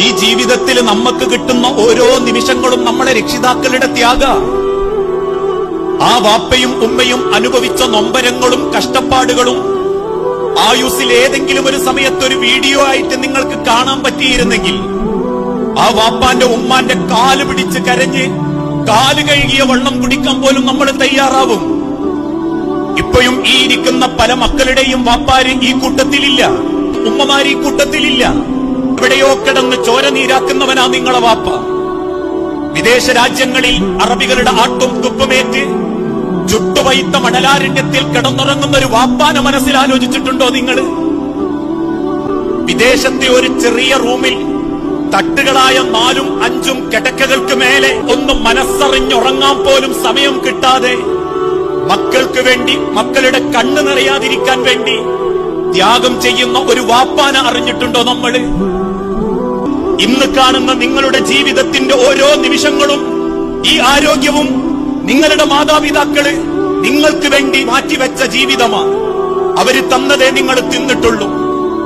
ഈ ജീവിതത്തിൽ നമുക്ക് കിട്ടുന്ന ഓരോ നിമിഷങ്ങളും നമ്മളെ രക്ഷിതാക്കളുടെ ത്യാഗ. ആ വാപ്പയും ഉമ്മയും അനുഭവിച്ച നൊമ്പരങ്ങളും കഷ്ടപ്പാടുകളും ആയുസ്സിൽ ഏതെങ്കിലും ഒരു സമയത്തൊരു വീഡിയോ ആയിട്ട് നിങ്ങൾക്ക് കാണാൻ പറ്റിയിരുന്നെങ്കിൽ ആ വാപ്പാന്റെ ഉമ്മാന്റെ കാല് പിടിച്ച് കരഞ്ഞ് കാല് കഴുകിയ വെള്ളം കുടിക്കാൻ പോലും നമ്മൾ തയ്യാറാവും. ഇപ്പോഴും ഈ ഇരിക്കുന്ന പല മക്കളുടെയും വാപ്പാര് ഈ കൂട്ടത്തിലില്ല, ഉമ്മമാര് ഈ കൂട്ടത്തിലില്ല. എവിടെയോ കിടന്ന് ചോര നീരാക്കുന്നവനാ നിങ്ങളെ വാപ്പ. വിദേശ രാജ്യങ്ങളിൽ അറബികളുടെ ആട്ടും തുപ്പുമേറ്റ് ചുട്ടുവൈത്ത മണലാരണ്യത്തിൽ കിടന്നുറങ്ങുന്ന ഒരു വാപ്പാനെ മനസ്സിലാലോചിച്ചിട്ടുണ്ടോ നിങ്ങൾ? വിദേശത്തെ ഒരു ചെറിയ റൂമിൽ തട്ടുകളായ 4ഉം 5ഉം കിടക്കകൾക്ക് മേലെ ഒന്നും മനസ്സറിഞ്ഞുറങ്ങാൻ പോലും സമയം കിട്ടാതെ മക്കൾക്ക് വേണ്ടി, മക്കളുടെ കണ്ണ് നിറയാതിരിക്കാൻ വേണ്ടി ത്യാഗം ചെയ്യുന്ന ഒരു വാപ്പാനെ അറിഞ്ഞിട്ടുണ്ടോ നമ്മള്? ഇന്ന് കാണുന്ന നിങ്ങളുടെ ജീവിതത്തിന്റെ ഓരോ നിമിഷങ്ങളും, ഈ ആരോഗ്യവും നിങ്ങളുടെ മാതാപിതാക്കള് നിങ്ങൾക്ക് വേണ്ടി മാറ്റിവെച്ച ജീവിതമാണ്. അവര് തന്നതേ നിങ്ങൾ തിന്നിട്ടുള്ളൂ.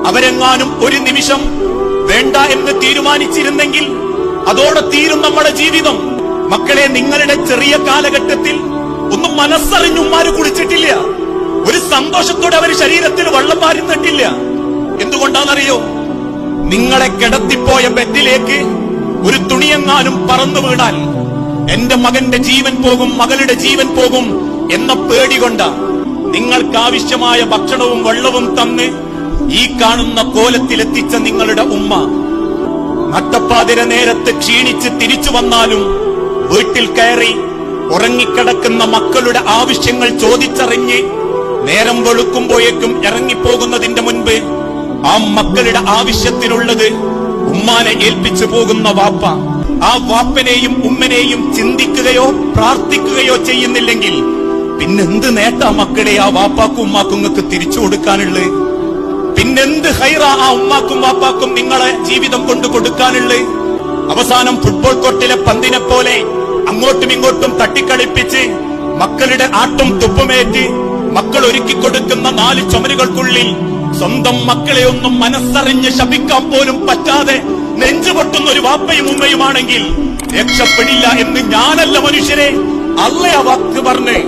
അവരെങ്ങാനും ഒരു നിമിഷം വേണ്ട എന്ന് തീരുമാനിച്ചിരുന്നെങ്കിൽ അതോടെ തീരും നമ്മുടെ ജീവിതം. മക്കളെ, നിങ്ങളുടെ ചെറിയ കാലഘട്ടത്തിൽ ഒന്നും മനസ്സറിഞ്ഞുമ്മാര് കുളിച്ചിട്ടില്ല. ഒരു സന്തോഷത്തോടെ അവർ ശരീരത്തിൽ വെള്ളം വാരുന്നിട്ടില്ല. എന്തുകൊണ്ടാണെന്നറിയോ? നിങ്ങളെ കിടത്തിപ്പോയ ബെഡിലേക്ക് ഒരു തുണിയെങ്ങാനും പറന്നു വീണാൽ എന്റെ മകന്റെ ജീവൻ പോകും, മകളുടെ ജീവൻ പോകും എന്ന പേടി കൊണ്ട നിങ്ങൾക്കാവശ്യമായ ഭക്ഷണവും വെള്ളവും തന്ന് ഈ കാണുന്ന കോലത്തിലെത്തിച്ച നിങ്ങളുടെ ഉമ്മ നട്ടപ്പാതിര നേരത്ത് ക്ഷീണിച്ച് തിരിച്ചു വന്നാലും വീട്ടിൽ കയറി ഉറങ്ങിക്കിടക്കുന്ന മക്കളുടെ ആവശ്യങ്ങൾ ചോദിച്ചറിഞ്ഞ് നേരം വെളുക്കുമ്പോഴേക്കും ഇറങ്ങിപ്പോകുന്നതിന്റെ മുൻപ് ആ മക്കളുടെ ആവശ്യത്തിനുള്ളത് ഉമ്മാനെ ഏൽപ്പിച്ചു പോകുന്ന വാപ്പ, ആ വാപ്പനെയും ഉമ്മനെയും ചിന്തിക്കുകയോ പ്രാർത്ഥിക്കുകയോ ചെയ്യുന്നില്ലെങ്കിൽ പിന്നെന്ത് നേട്ടാ മക്കളെ ആ വാപ്പാക്കും ഉമ്മാക്കും നിങ്ങൾക്ക് തിരിച്ചു കൊടുക്കാനുള്ളത്? പിന്നെന്ത് ഹൈറ ആ ഉമ്മാക്കും വാപ്പാക്കും നിങ്ങളെ ജീവിതം കൊണ്ട് കൊടുക്കാനുള്ളത്? അവസാനം ഫുട്ബോൾ കോർട്ടിലെ പന്തിനെ പോലെ അങ്ങോട്ടും ഇങ്ങോട്ടും തട്ടിക്കളിപ്പിച്ച് മക്കളുടെ ആട്ടും തുപ്പുമേറ്റ് മക്കൾ ഒരുക്കിക്കൊടുക്കുന്ന 4 ചുമരുകൾക്കുള്ളിൽ സ്വന്തം മക്കളെ ഒന്നും മനസ്സറിഞ്ഞ് ശപിക്കാൻ പോലും പറ്റാതെ നെഞ്ചുപൊട്ടുന്ന ഒരു വാപ്പയും ഉമ്മയുമാണെങ്കിൽ രക്ഷപ്പെടില്ല എന്ന് ഞാനല്ല മനുഷ്യരെ, അള്ളയാ വാക്ക് പറഞ്ഞേ.